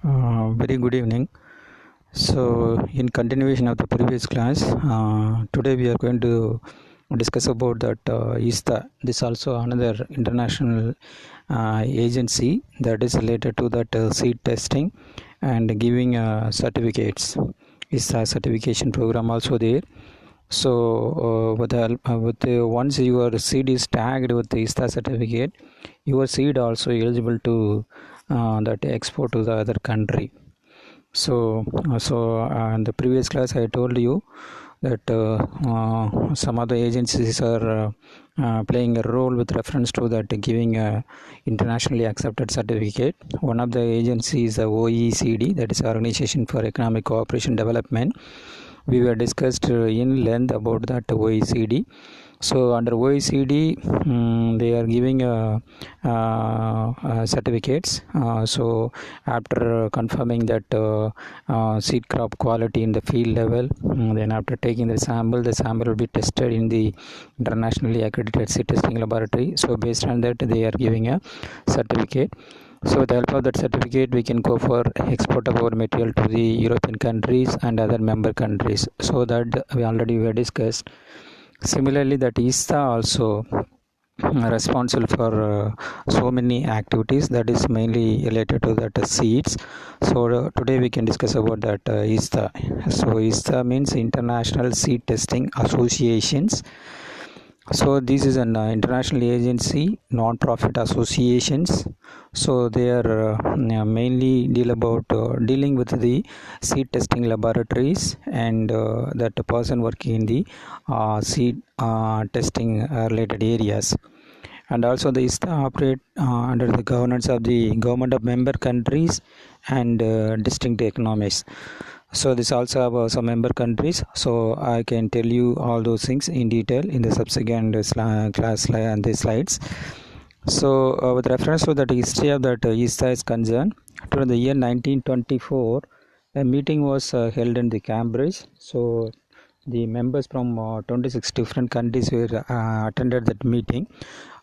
Very good evening. So, in continuation of the previous class, today we are going to discuss about that ISTA. This also another international agency that is related to that seed testing and giving certificates. ISTA certification program also there. So, once your seed is tagged with the ISTA certificate, your seed also eligible to that export to the other country. So in the previous class I told you that some other agencies are playing a role with reference to that giving a internationally accepted certificate. One of the agencies is the OECD, that is Organization for Economic Cooperation Development. We were discussed in length about that OECD. So under OECD, they are giving certificates. So after confirming that seed crop quality in the field level, then after taking the sample will be tested in the internationally accredited seed testing laboratory. So based on that, they are giving a certificate. So with the help of that certificate, we can go for export of our material to the European countries and other member countries. So that we already were discussed. Similarly, that ISTA also responsible for so many activities that is mainly related to that seeds. So today we can discuss about that ISTA. So ISTA means International Seed Testing Associations. So this is an international agency, non-profit associations. So they are mainly dealing with the seed testing laboratories and that person working in the seed testing related areas. And also the ISTA operate under the governance of the government of member countries and distinct economies. So this also have some member countries, so I can tell you all those things in detail in the subsequent class and the slides. So with reference to that history of that ISTA is concerned, during the year 1924 a meeting was held in the Cambridge. So the members from 26 different countries were attended that meeting.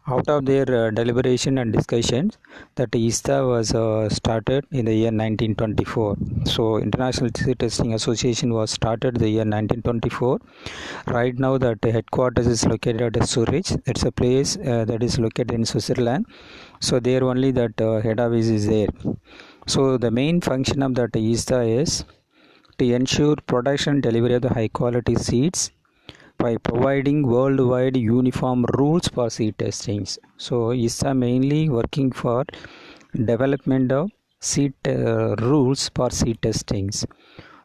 Out of their deliberation and discussions, that ISTA was started in the year 1924. So International Seed Testing Association was started the year 1924. Right now that headquarters is located at Zurich. It's a place that is located in Switzerland. So there only that head office is there. So the main function of that ISTA is to ensure production and delivery of the high quality seeds by providing worldwide uniform rules for seed testings. So ISTA mainly working for development of seed rules for seed testings.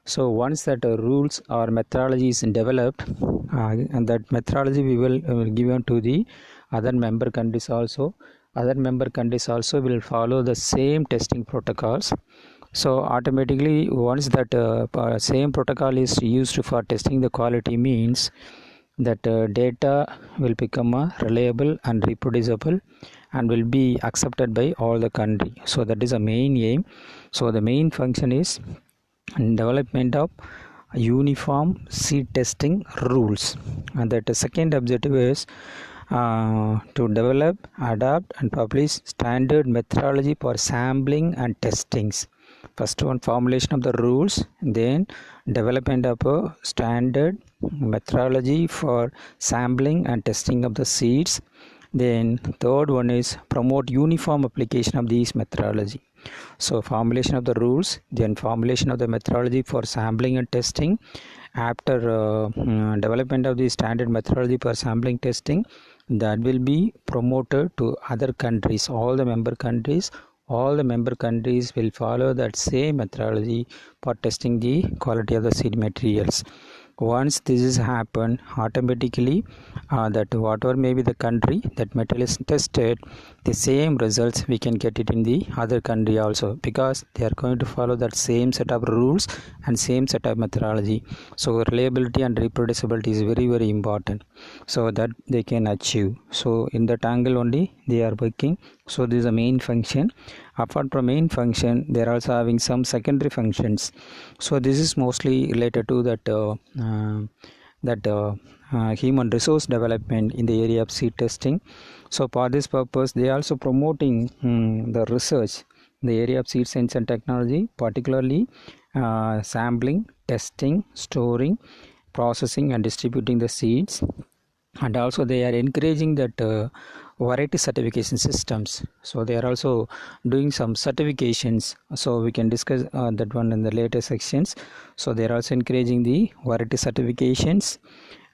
So once that rules or methodology is developed, and that methodology we will give on to the other member countries also. Other member countries also will follow the same testing protocols. So automatically once that same protocol is used for testing the quality, means that data will become reliable and reproducible and will be accepted by all the country. So that is the main aim. So the main function is development of uniform seed testing rules, and that the second objective is to develop, adapt and publish standard methodology for sampling and testings. First one, formulation of the rules, then development of a standard methodology for sampling and testing of the seeds, then third one is promote uniform application of these methodology. So formulation of the rules, then formulation of the methodology for sampling and testing. After development of the standard methodology for sampling testing, that will be promoted to other countries, all the member countries. All the member countries will follow that same methodology for testing the quality of the seed materials. Once this is happened, automatically that whatever may be the country that material is tested, the same results we can get it in the other country also, because they are going to follow that same set of rules and same set of methodology. So reliability and reproducibility is very, very important, so that they can achieve. So in that angle only they are working. So this is the main function. Apart from main function, they are also having some secondary functions. So this is mostly related to that human resource development in the area of seed testing. So for this purpose, they are also promoting the research the area of seed science and technology, particularly sampling, testing, storing, processing and distributing the seeds. And also they are encouraging that variety certification systems, so they are also doing some certifications, so we can discuss that one in the later sections. So they are also encouraging the variety certifications,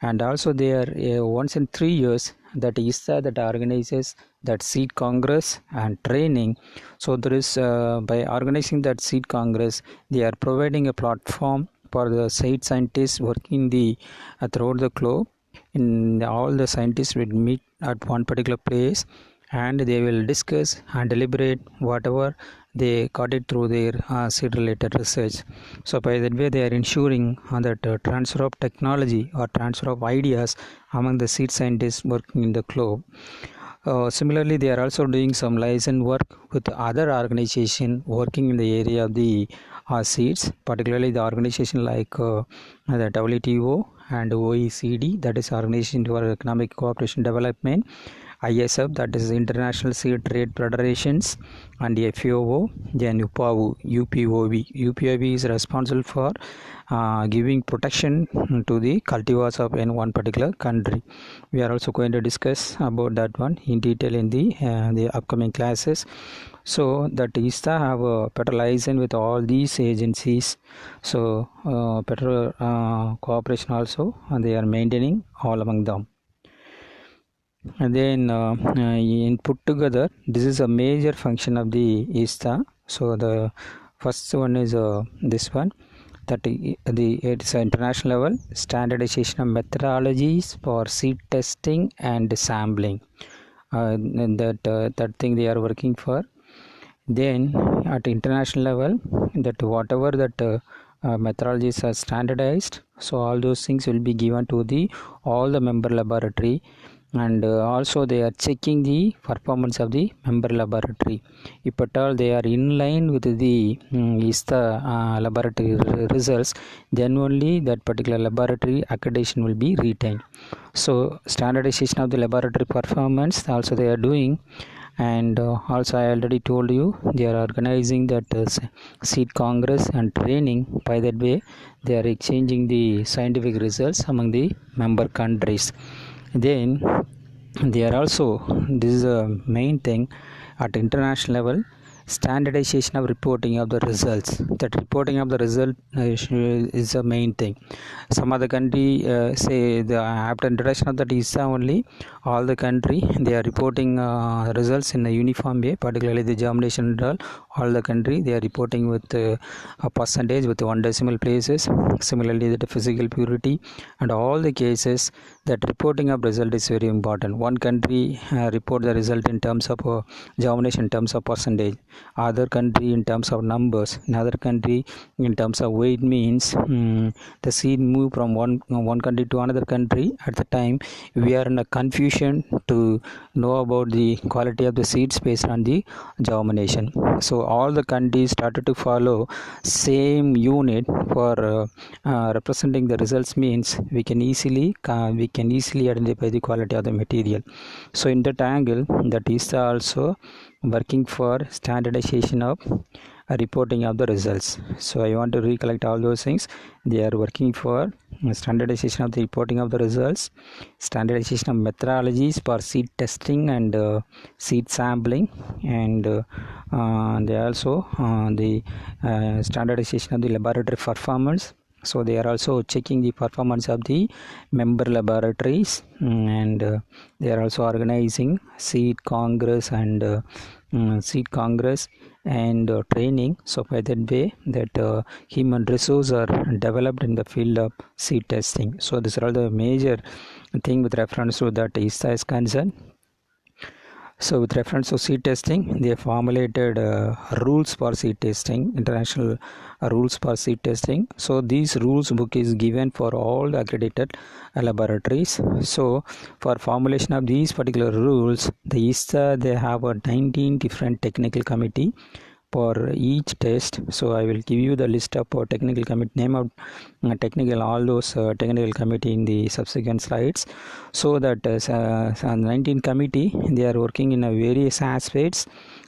and also they are once in 3 years that ISTA that organizes that seed congress and training. So there is by organizing that seed congress, they are providing a platform for the seed scientists working the throughout the globe. In all the scientists will meet at one particular place, and they will discuss and deliberate whatever they got it through their seed related research. So by that way they are ensuring that transfer of technology or transfer of ideas among the seed scientists working in the globe. Similarly, they are also doing some liaison work with other organization working in the area of the seeds, particularly the organization like the WTO and OECD, that is Organization for Economic Cooperation Development, ISF, that is International Seed Trade Federations, and FAO, then UPOV is responsible for giving protection to the cultivars of in one particular country. We are also going to discuss about that one in detail in the upcoming classes. So that ISTA have a better liaison with all these agencies, so better cooperation also, and they are maintaining all among them. And then in put together, this is a major function of the ISTA. So the first one is this one, that it's an international level standardization of methodologies for seed testing and sampling, and that thing they are working for. Then at international level, that whatever that methodologies are standardized, so all those things will be given to the all the member laboratory, and also they are checking the performance of the member laboratory. If at all they are in line with the ISTA laboratory results, then only that particular laboratory accreditation will be retained. So standardization of the laboratory performance also they are doing. And also I already told you they are organizing that seed congress and training. By that way they are exchanging the scientific results among the member countries. Then they are also, this is a main thing at international level, standardization of reporting of the results. That reporting of the result is a main thing. Some other country say the after introduction of that ISA only, all the country they are reporting results in a uniform way, particularly the germination and all the country they are reporting with a percentage with 1 decimal places. Similarly the physical purity and all the cases, that reporting of result is very important. One country report the result in terms of germination in terms of percentage, other country in terms of numbers, another country in terms of weight. Means the seed move from one country to another country. At the time we are in a confusion to know about the quality of the seeds based on the germination. So all the countries started to follow same unit for representing the results. Means we can easily identify the quality of the material. So in that angle, that is also working for standardization of reporting of the results. So I want to recollect all those things. They are working for standardization of the reporting of the results, standardization of methodologies for seed testing and seed sampling, and they also the standardization of the laboratory performance. So they are also checking the performance of the member laboratories, and they are also organizing seed congress and training. So by that way that human resources are developed in the field of seed testing. So these are all the major thing with reference to that ISTA is concerned. So with reference to seed testing, they have formulated rules for seed testing, international rules for seed testing. So these rules book is given for all the accredited laboratories. So for formulation of these particular rules, the ISTA they have a 19 different technical committee for each test. So I will give you the list of technical committee, name of technical, all those technical committee in the subsequent slides. So that 19 committee, they are working in various aspects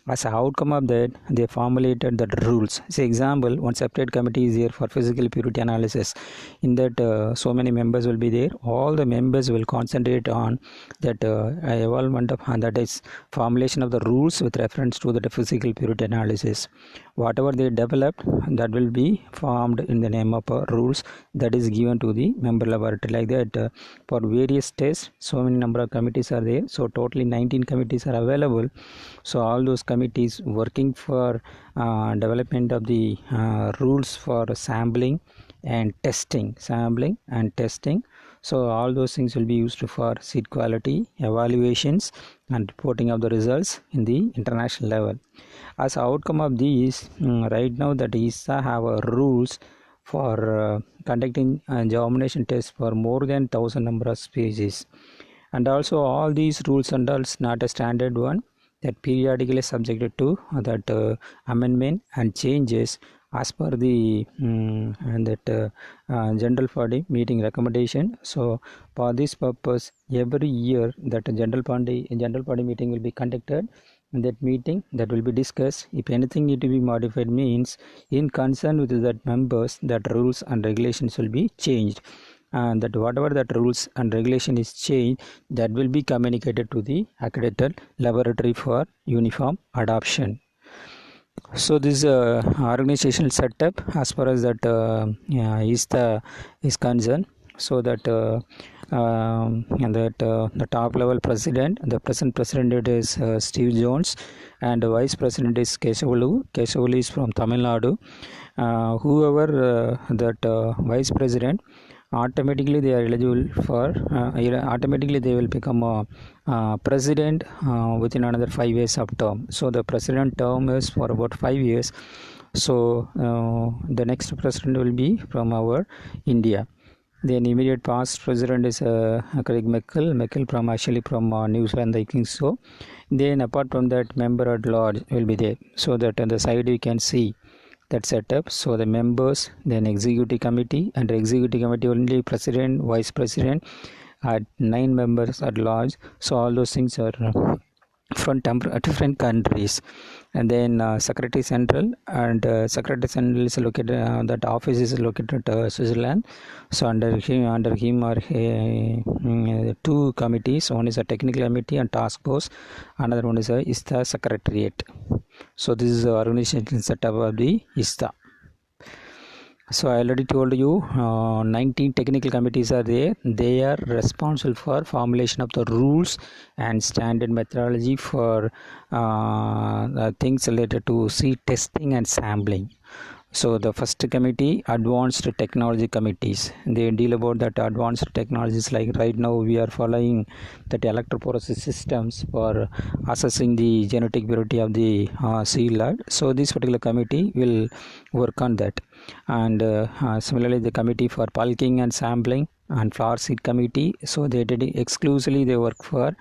As an outcome of that, they formulated the rules. Say example, one separate committee is here for physical purity analysis. In that, so many members will be there. All the members will concentrate on that evolvement of, that is formulation of the rules with reference to the physical purity analysis. Whatever they developed, that will be formed in the name of rules that is given to the member laboratory. Like that, for various tests, so many number of committees are there. So totally 19 committees are available. So all those committees working for development of the rules for sampling and testing. So all those things will be used for seed quality evaluations and reporting of the results in the international level. As outcome of these, right now that ISTA have rules for conducting germination tests for more than 1,000 number of species, and also all these rules and all not a standard one, that periodically subjected to that amendment and changes as per the general body meeting recommendation. So for this purpose, every year that general body meeting will be conducted. In that meeting, that will be discussed. If anything need to be modified, means in concern with that members, that rules and regulations will be changed, and that whatever that rules and regulation is changed, that will be communicated to the accredited laboratory for uniform adoption. So this organizational setup as far as that ISTA is concerned. So that the top level president, the present president is Steve Jones, and the vice president is Kesavalu. Kesavalu is from Tamil Nadu. Whoever that vice president, automatically they are eligible for automatically they will become a president within another 5 years of term. So the president term is for about 5 years. So the next president will be from our India. Then immediate past president is Craig Michael from New Zealand, I think so. Then apart from that, member at large will be there. So that on the side you can see that setup. So the members, then executive committee, and executive committee only president, vice president, 9 members at large. So all those things are from different countries. And then secretary central, and secretary central is located, that office is located at Switzerland. So under him are 2 committees. One is a technical committee and task force, another one is a ISTA secretariat. So this is the organizational setup of the ISTA. So I already told you 19 technical committees are there. They are responsible for formulation of the rules and standard methodology for things related to seed testing and sampling. So the first committee, advanced technology committees, they deal about that advanced technologies. Like right now we are following that electrophoresis systems for assessing the genetic purity of the seed lot. So this particular committee will work on that. And similarly the committee for bulking and sampling and flower seed committee, so they did exclusively they work for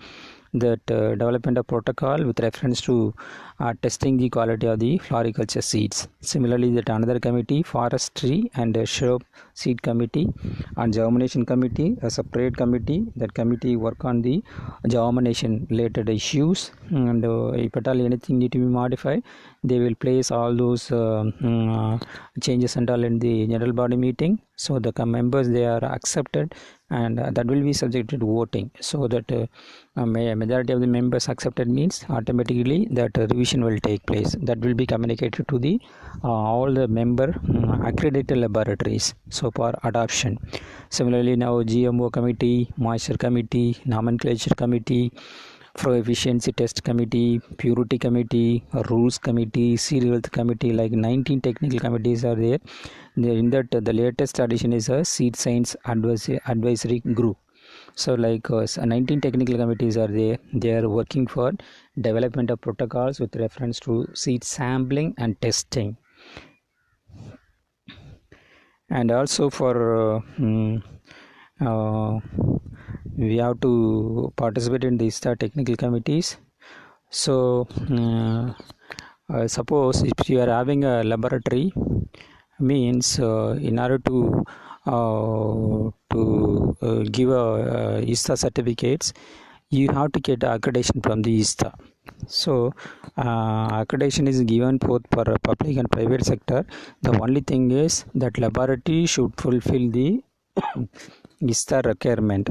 that development of protocol with reference to testing the quality of the floriculture seeds. Similarly, that another committee, forestry and shrub seed committee, and germination committee, a separate committee. That committee work on the germination related issues, and if at all anything need to be modified, they will place all those changes and all in the general body meeting. So the members, they are accepted, and that will be subjected to voting. So that majority of the members accepted means automatically that revision will take place. That will be communicated to the all the member accredited laboratories, so for adoption. Similarly, now GMO committee, moisture committee, nomenclature committee, efficiency test committee, purity committee, rules committee, seed health committee, like 19 technical committees are there. In that, the latest addition is a seed science advisory group. So like 19 technical committees are there. They are working for development of protocols with reference to seed sampling and testing, and also for we have to participate in these technical committees. So suppose if you are having a laboratory, means in order to give ISTA certificates, you have to get accreditation from the ISTA. So accreditation is given both for public and private sector. The only thing is that laboratory should fulfill the ISTA requirement.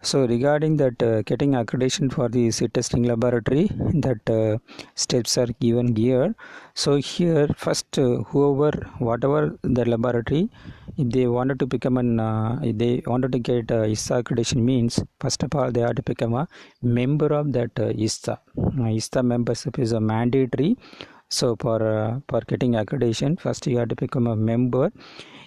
So regarding that getting accreditation for the seed testing laboratory, that steps are given here. So here first whatever the laboratory, if they wanted to become if they wanted to get ISTA accreditation, means first of all they have to become a member of that ISTA. ISTA membership is a mandatory. So for getting accreditation, first you have to become a member.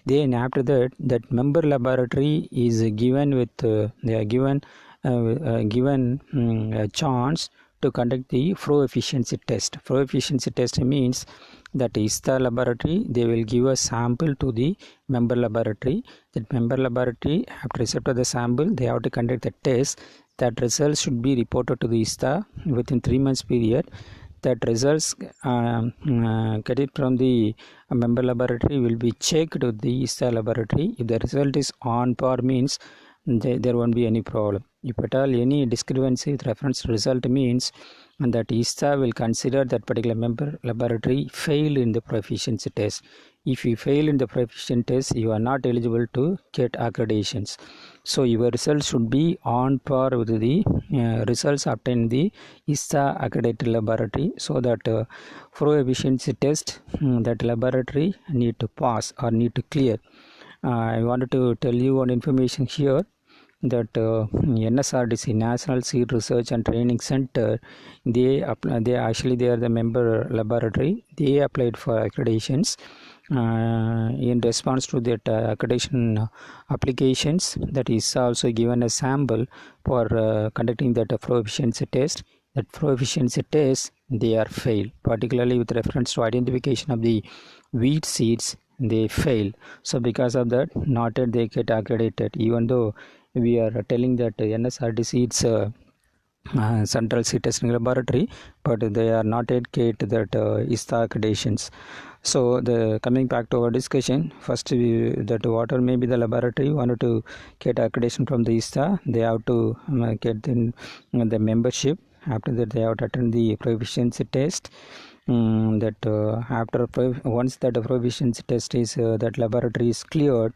Then after that, that member laboratory is given with they are given a chance to conduct the flow efficiency test. Flow efficiency test means that ISTA laboratory, they will give a sample to the member laboratory. That member laboratory, after receipt of the sample, they have to conduct the test. That results should be reported to the ISTA within 3 months period. That results get it from the member laboratory will be checked with the ISTA laboratory. If the result is on par, means there won't be any problem. If at all any discrepancy with reference to result, means that ISTA will consider that particular member laboratory failed in the proficiency test. If you fail in the proficiency test, you are not eligible to get accreditations. So your results should be on par with the results obtained in the ISTA accredited laboratory, so that flow efficiency test that laboratory need to pass or need to clear. I wanted to tell you one information here, that NSRDC, National Seed Research and Training Center, they are the member laboratory. They applied for accreditations. In response to that accreditation applications, that is also given a sample for conducting that flow efficiency test. That flow efficiency test, they are failed, particularly with reference to identification of the wheat seeds, they fail. So because of that, not yet they get accredited, even though we are telling that NSRDC, it's central seed testing laboratory, but they are not yet get that ISTA accreditations. So the coming back to our discussion, first that whatever may be the laboratory wanted to get accreditation from the ISTA, they have to get the membership. After that, they have to attend the proficiency test. That after once that proficiency test is that laboratory is cleared,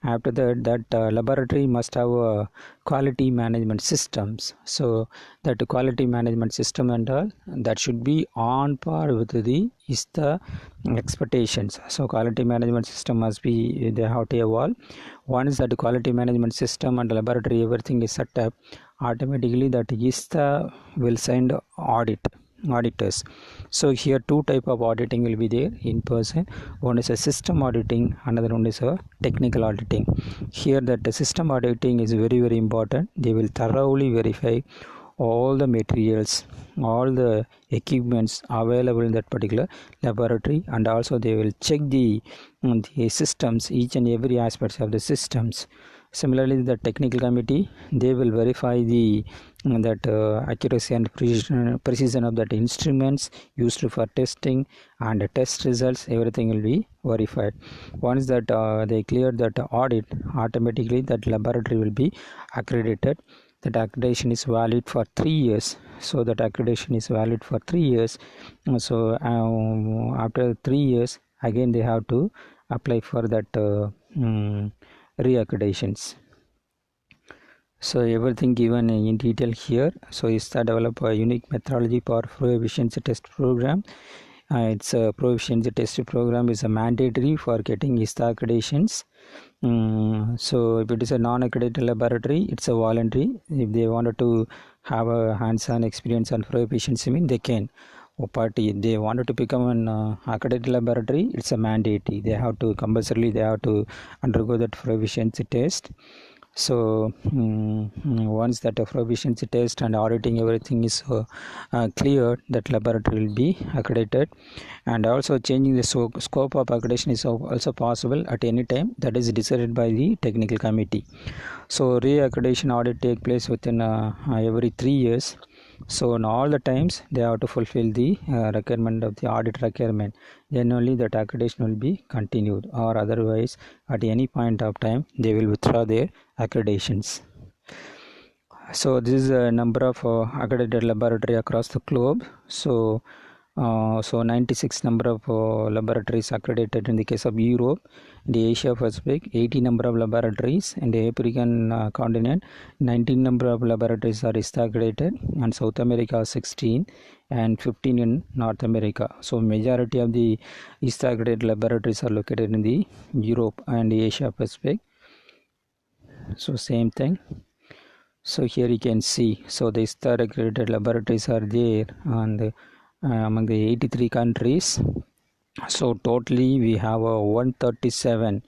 after that laboratory must have quality management systems. So that quality management system and all, that should be on par with the ISTA expectations. So quality management system must be, they have to evolve. Once that quality management system and laboratory everything is set up, automatically that ISTA will send auditors. So here two type of auditing will be there in person. One is a system auditing, another one is a technical auditing. Here that the system auditing is very important. They will thoroughly verify all the materials, all the equipments available in that particular laboratory, and also they will check the systems, each and every aspects of the systems. Similarly, the technical committee, they will verify the accuracy and precision of that instruments used for testing, and test results, everything will be verified. Once that they clear that audit, automatically that laboratory will be accredited. That accreditation is valid for 3 years. So that accreditation is valid for 3 years. So after 3 years, again they have to apply for that re-accreditations. So everything given in detail here. So ISTA develop a unique methodology for flow efficiency test program. It's a flow efficiency test program is a mandatory for getting ISTA accreditations. So if it is a non-accredited laboratory, it's a voluntary. If they wanted to have a hands-on experience on flow efficiency, they can. But if they wanted to become an accredited laboratory, it's a mandatory. They have to compulsorily they have to undergo that flow efficiency test. So once that proficiency test and auditing everything is cleared, that laboratory will be accredited. And also changing the scope of accreditation is also possible at any time. That is decided by the technical committee. So re-accreditation audit take place within every 3 years. So in all the times they have to fulfill the requirement of the audit requirement. Then only that accreditation will be continued, or otherwise at any point of time they will withdraw their accreditations. So this is a number of accredited laboratory across the globe. So 96 number of laboratories accredited in the case of Europe, the Asia Pacific, 80 number of laboratories in the African continent, 19 number of laboratories are ISTA accredited, and South America 16 and 15 in North America. So majority of the ISTA accredited laboratories are located in the Europe and the Asia Pacific. So same thing. So here you can see, so the ISTA accredited laboratories are there and among the 83 countries. So totally we have 137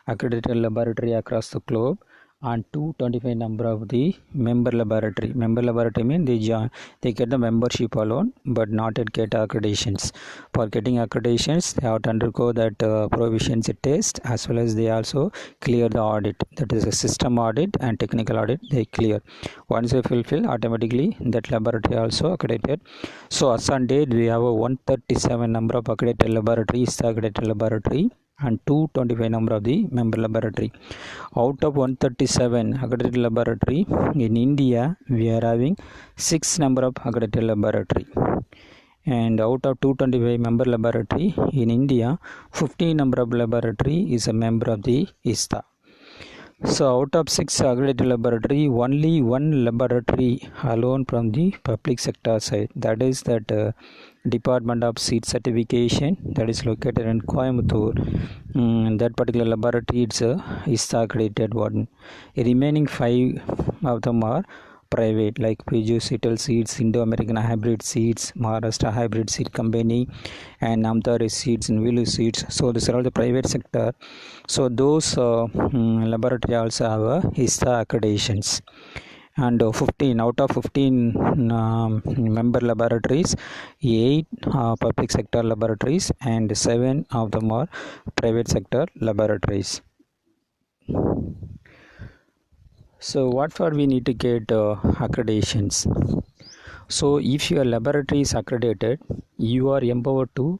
accredited laboratory across the globe and 225 number of the member laboratory. Member laboratory means they get the membership alone but not yet get accreditations. For getting accreditations they have to undergo that proficiency test, as well as they also clear the audit, that is a system audit and technical audit they clear. Once they fulfill, automatically that laboratory also accredited. So as on date we have a 137 number of accredited laboratories, accredited laboratory, and 225 number of the member laboratory. Out of 137 accredited laboratory in India, we are having 6 number of accredited laboratory, and out of 225 member laboratory in India, 15 number of laboratory is a member of the ISTA. So out of 6 accredited laboratory, only 1 laboratory alone from the public sector side, that is that Department of Seed Certification, that is located in Coimbatore. That particular laboratory it's ISTA accredited one. The remaining 5 of them are private, like Piju Seattle Seeds, Indo-American Hybrid Seeds, Maharashtra Hybrid Seed Company, and Namdari Seeds and Vilu Seeds. So these are all the private sector. So those laboratory also have ISTA accreditations. And 15 out of 15 member laboratories, 8 public sector laboratories and 7 of them are private sector laboratories. So what for we need to get accreditations? So if your laboratory is accredited, you are empowered to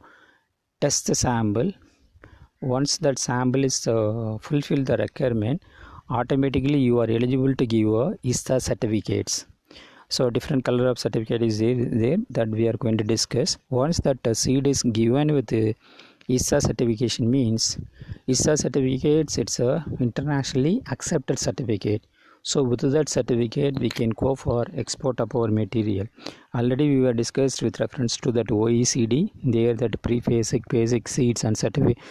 test the sample. Once that sample is fulfill the requirement, automatically you are eligible to give ISTA certificates. So different color of certificate is there that we are going to discuss. Once that seed is given with the ISTA certification, means ISTA certificates, it's a internationally accepted certificate. So with that certificate we can go for export of our material. Already we were discussed with reference to that OECD, there that pre-basic, basic seeds and certificate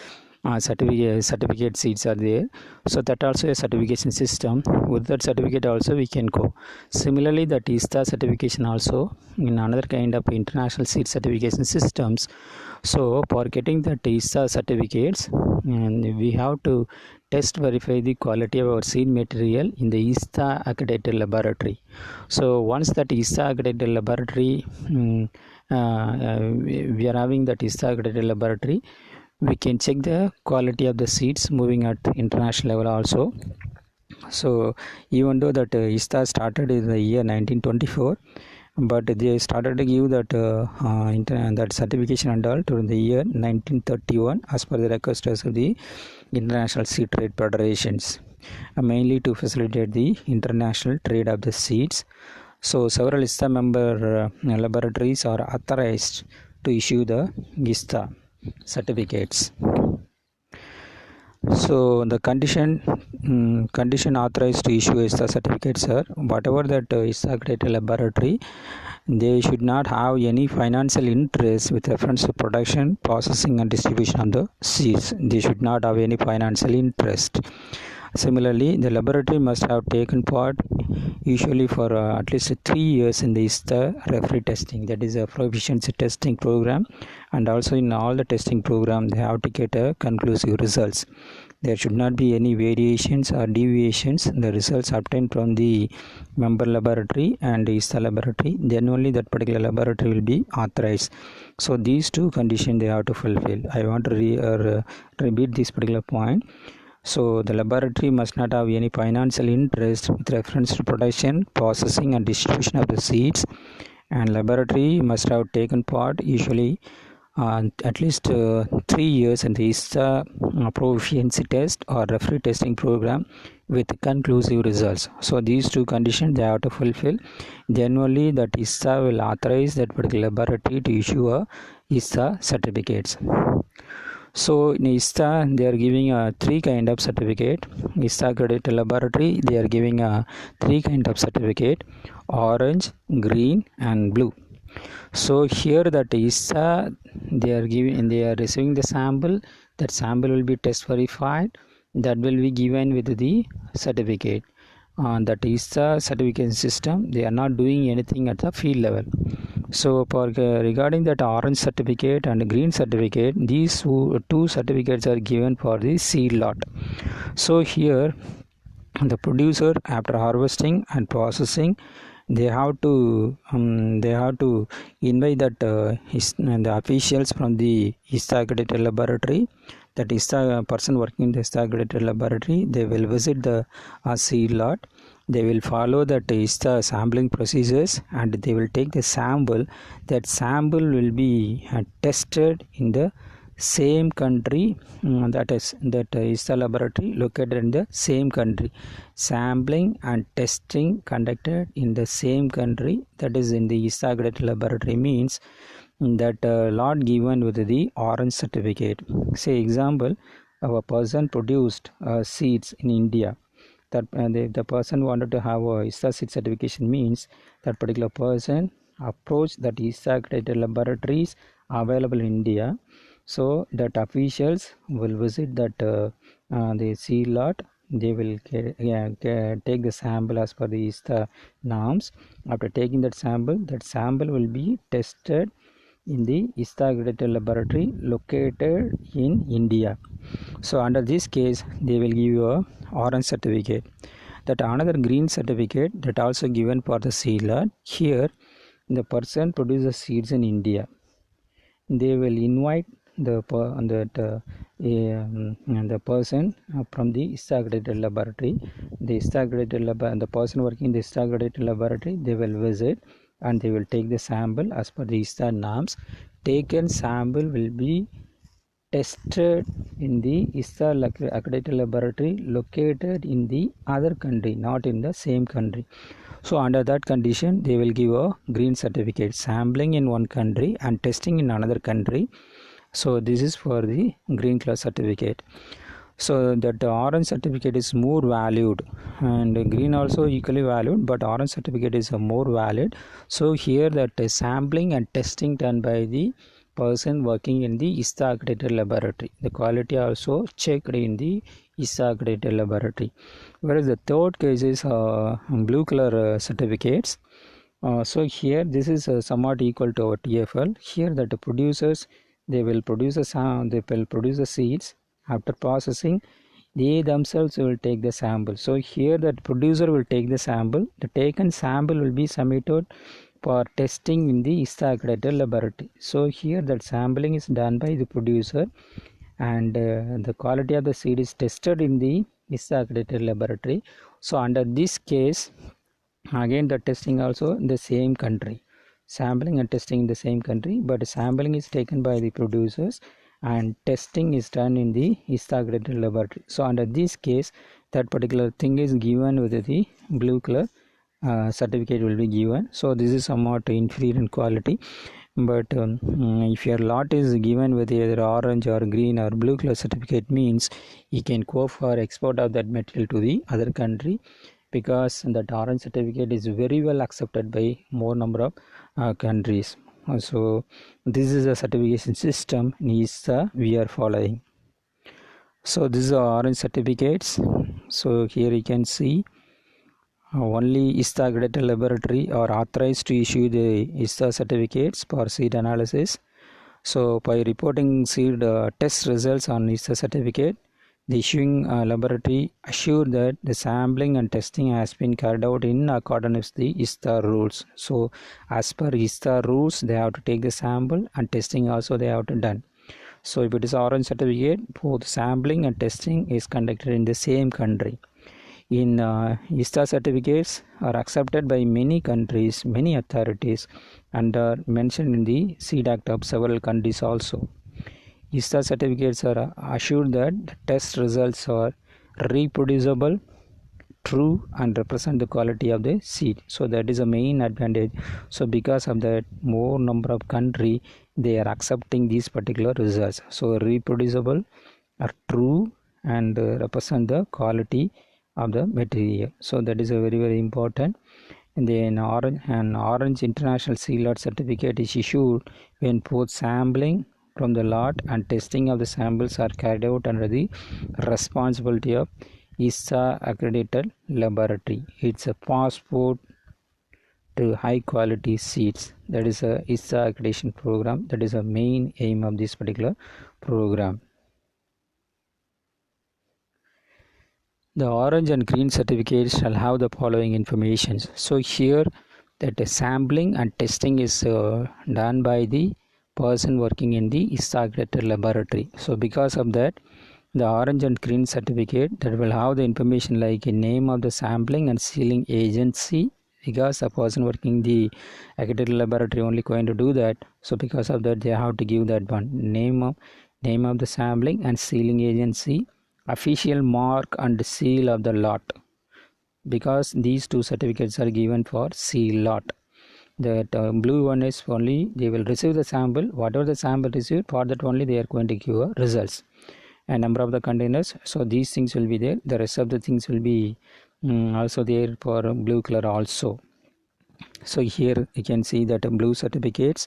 seeds are there. So that also a certification system. With that certificate also we can go. Similarly, that ISTA certification also in another kind of international seed certification systems. So for getting the ISTA certificates, and we have to verify the quality of our seed material in the ISTA accredited laboratory. So once that ISTA accredited laboratory, we are having that ISTA accredited laboratory, we can check the quality of the seeds moving at international level also. So even though that ISTA started in the year 1924, but they started to give that that certification and all during the year 1931 as per the request of the international seed trade federations, mainly to facilitate the international trade of the seeds. So several ISTA member laboratories are authorized to issue the ISTA certificates. So the condition authorized to issue ISTA certificates are whatever that ISTA accredited laboratory, they should not have any financial interest with reference to production, processing and distribution of the seeds. They should not have any financial interest. Similarly, the laboratory must have taken part usually for at least 3 years in the ISTA referee testing, that is a proficiency testing program, and also in all the testing program they have to get a conclusive results. There should not be any variations or deviations in the results obtained from the member laboratory and ISTA laboratory, then only that particular laboratory will be authorized. So these two conditions they have to fulfill. I want to repeat this particular point. So the laboratory must not have any financial interest with reference to production, processing and distribution of the seeds, and laboratory must have taken part usually at least 3 years in the ISTA proficiency test or referee testing program with conclusive results. So these two conditions they have to fulfill. Then only that ISTA will authorize that particular laboratory to issue a ISTA certificates. So in ISTA they are giving a three kind of certificate. ISTA accredited laboratory they are giving a three kind of certificate: orange, green, and blue. So here that ISTA they are receiving the sample. That sample will be test verified. That will be given with the certificate. That ISTA certificate system they are not doing anything at the field level. So for regarding that orange certificate and green certificate, these two certificates are given for the seed lot. So here the producer after harvesting and processing they have to invite that the officials from the ISTA accredited laboratory. That ISTA person working in the ISTA accredited laboratory, they will visit the seed lot. They will follow that ISTA sampling procedures and they will take the sample. That sample will be tested in the same country, that is that ISTA laboratory located in the same country. Sampling and testing conducted in the same country, that is in the ISTA accredited laboratory, means that lot given with the orange certificate. Say example, a person produced seeds in India. That the person wanted to have a ISTA seed certification, means that particular person approached that ISTA accredited laboratories available in India. So that officials will visit that the seed lot. They will take the sample as per the ISTA norms. After taking that sample will be tested in the ISTA accredited laboratory located in India. So under this case they will give you a orange certificate. That another green certificate that also given for the seed lot. Here the person produces seeds in India. They will invite the person from the ISTA accredited laboratory. The ISTA accredited the person working in the ISTA accredited laboratory, they will visit and they will take the sample as per the ISTA norms. Taken sample will be tested in the ISTA accredited laboratory located in the other country, not in the same country. So under that condition they will give a green certificate, sampling in one country and testing in another country. So this is for the green class certificate. So that the orange certificate is more valued and green also equally valued, but orange certificate is more valid. So here that sampling and testing done by the person working in the ISTA accredited laboratory, the quality also checked in the ISTA accredited laboratory. Whereas the third case is blue color certificates. So here this is somewhat equal to our TFL. Here that the producers they will produce the seeds. After processing, they themselves will take the sample. So here that producer will take the sample. The taken sample will be submitted for testing in the ISTA accredited laboratory. So here that sampling is done by the producer and the quality of the seed is tested in the ISTA accredited laboratory. So under this case, again the testing also in the same country, sampling and testing in the same country, but sampling is taken by the producers and testing is done in the ISTA accredited laboratory. So under this case that particular thing is given with the blue color certificate will be given. So this is somewhat inferior in quality, but if your lot is given with either orange or green or blue color certificate, means you can go for export of that material to the other country, because that orange certificate is very well accepted by more number of countries. So this is a certification system in ISTA we are following. So this is orange certificates. So here you can see only ISTA accredited laboratory are authorized to issue the ISTA certificates for seed analysis. So by reporting seed test results on ISTA certificate, the issuing laboratory assure that the sampling and testing has been carried out in accordance with the ISTA rules. So as per ISTA rules, they have to take the sample and testing also they have to done. So if it is orange certificate, both sampling and testing is conducted in the same country. In ISTA certificates are accepted by many countries, many authorities, and are mentioned in the Seed Act of several countries also. ISTA certificates are assured that the test results are reproducible true and represent the quality of the seed. So that is a main advantage. So because of that, more number of country they are accepting these particular results. So reproducible are true and represent the quality of the material. So that is a very important. And then an orange international seed lot certificate is issued when both sampling from the lot and testing of the samples are carried out under the responsibility of ISTA accredited laboratory. It's a passport to high quality seeds. That is a ISTA accreditation program. That is a main aim of this particular program. The orange and green certificates shall have the following information. So here that the sampling and testing is done by the person working in the ISTA accredited laboratory. So because of that, the orange and green certificate that will have the information like a name of the sampling and sealing agency, because the person working the accredited laboratory only going to do that. So because of that, they have to give that one name of the sampling and sealing agency, official mark and seal of the lot, because these two certificates are given for seal lot. That blue one is only they will receive the sample, whatever the sample received, for that only they are going to give results and number of the containers. So these things will be there. The rest of the things will be also there for blue color also. So here you can see that blue certificates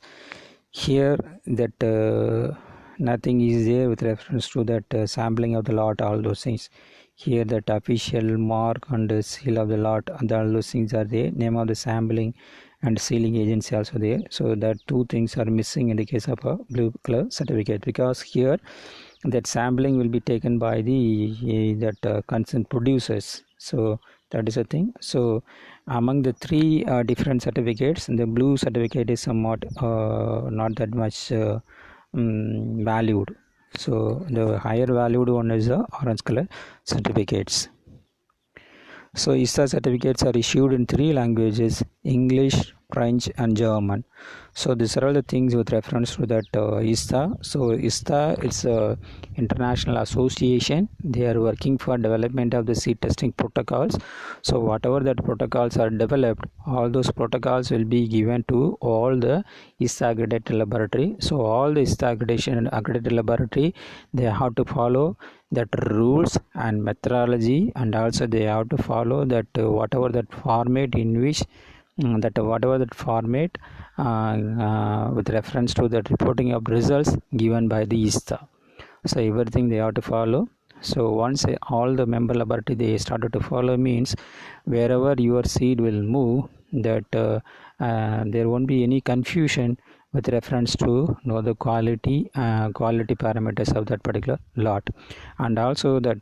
here, that nothing is there with reference to that sampling of the lot, all those things. Here that official mark and seal of the lot and all those things are there. Name of the sampling and sealing agency also there. So that two things are missing in the case of a blue color certificate, because here that sampling will be taken by the concerned producers. So that is a thing. So among the three different certificates, the blue certificate is somewhat not that much valued. So the higher valued one is the orange color certificates. So ISTA certificates are issued in three languages: English, French and German. So these are all the things with reference to that ISTA. So ISTA is a international association. They are working for development of the seed testing protocols. So whatever that protocols are developed, all those protocols will be given to all the ISTA accredited laboratory. So all the ISTA accredited laboratory, they have to follow that rules and methodology, and also they have to follow that whatever that format in which with reference to the reporting of results given by the ISTA. So everything they have to follow. So once all the member laboratory they started to follow, means wherever your seed will move, that there won't be any confusion with reference to know the quality parameters of that particular lot, and also that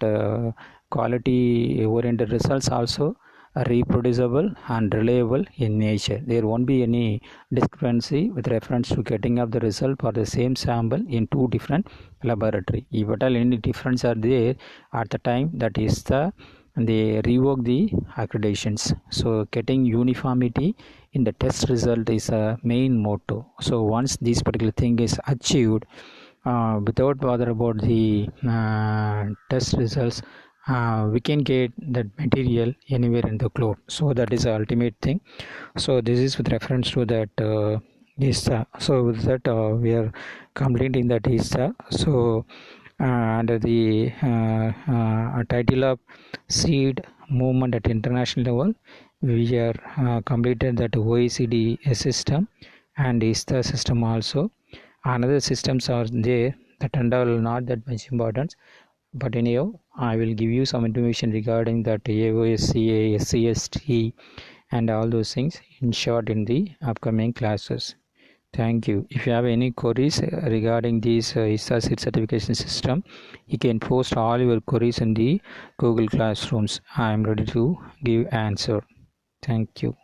quality oriented results also are reproducible and reliable in nature. There won't be any discrepancy with reference to getting of the result for the same sample in two different laboratory. If at all any difference are there, at the time that is they revoke the accreditations. So getting uniformity in the test result is a main motto. So once this particular thing is achieved, without bother about the test results, we can get that material anywhere in the globe. So that is the ultimate thing. So this is with reference to that ISTA. So with that we are completing that ISTA. So under the title of seed movement at international level, we are completed that OECD system and ISTA system also. Another systems are there that and all not that much importance, but anyhow I will give you some information regarding that AOSCA, CST and all those things in short in the upcoming classes. Thank you. If you have any queries regarding this ISTA seed certification system, you can post all your queries in the Google Classrooms. I am ready to give answer. Thank you.